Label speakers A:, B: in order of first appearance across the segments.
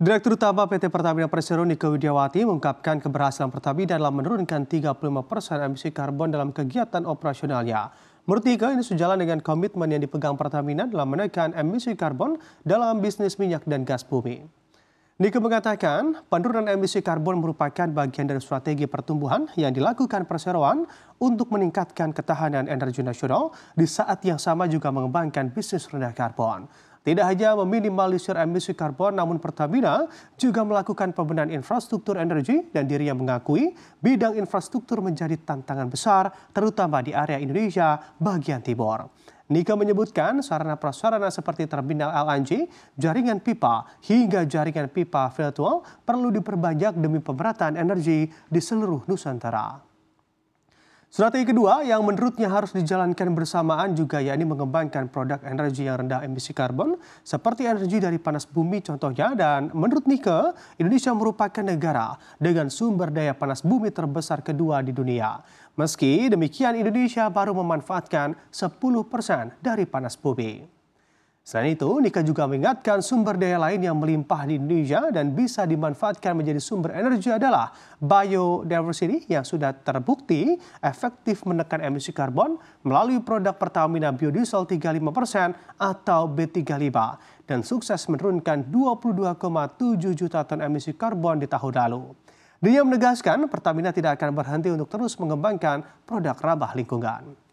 A: Direktur Utama PT Pertamina Persero Nike Widiawati mengungkapkan keberhasilan Pertamina dalam menurunkan 35% emisi karbon dalam kegiatan operasionalnya. Menurut Nike, ini sejalan dengan komitmen yang dipegang Pertamina dalam menekan emisi karbon dalam bisnis minyak dan gas bumi. Nike mengatakan, penurunan emisi karbon merupakan bagian dari strategi pertumbuhan yang dilakukan perseroan untuk meningkatkan ketahanan energi nasional di saat yang sama juga mengembangkan bisnis rendah karbon. Tidak hanya meminimalisir emisi karbon, namun Pertamina juga melakukan pembenahan infrastruktur energi dan dirinya mengakui bidang infrastruktur menjadi tantangan besar, terutama di area Indonesia bagian timur. Nike menyebutkan sarana prasarana seperti terminal LNG, jaringan pipa, hingga jaringan pipa virtual perlu diperbanyak demi pemerataan energi di seluruh Nusantara. Strategi kedua yang menurutnya harus dijalankan bersamaan juga yakni mengembangkan produk energi yang rendah emisi karbon seperti energi dari panas bumi contohnya, dan menurut Nike, Indonesia merupakan negara dengan sumber daya panas bumi terbesar kedua di dunia. Meski demikian, Indonesia baru memanfaatkan 10% dari panas bumi. Selain itu, Nike juga mengingatkan sumber daya lain yang melimpah di Indonesia dan bisa dimanfaatkan menjadi sumber energi adalah biodiversity yang sudah terbukti efektif menekan emisi karbon melalui produk Pertamina Biodiesel 35% atau B35 dan sukses menurunkan 22,7 juta ton emisi karbon di tahun lalu. Dia menegaskan Pertamina tidak akan berhenti untuk terus mengembangkan produk ramah lingkungan.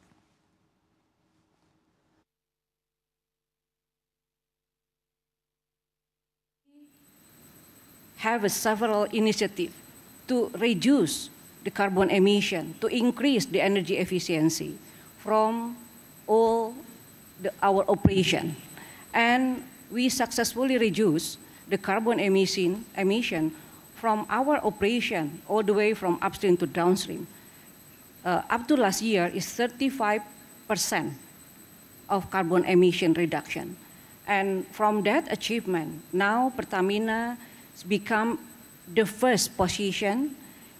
B: Have several initiatives to reduce the carbon emission, to increase the energy efficiency from all our operation. And we successfully reduce the carbon emission from our operation all the way from upstream to downstream. Up to last year is 35% of carbon emission reduction. And from that achievement, now Pertamina become the first position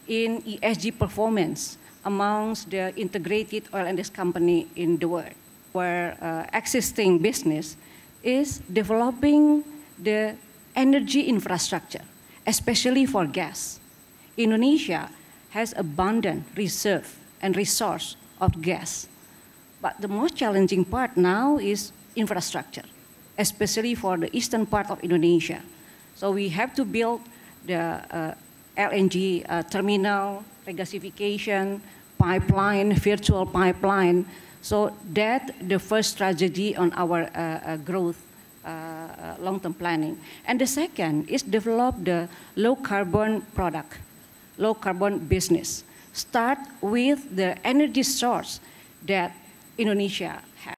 B: in ESG performance amongst the integrated oil and gas company in the world. Where existing business is developing the energy infrastructure, especially for gas. Indonesia has abundant reserve and resource of gas. But the most challenging part now is infrastructure, especially for the eastern part of Indonesia. So we have to build the LNG terminal, regasification, pipeline, virtual pipeline, so that the first strategy on our growth long-term planning. And the second is develop the low-carbon product, low-carbon business. Start with the energy source that Indonesia has.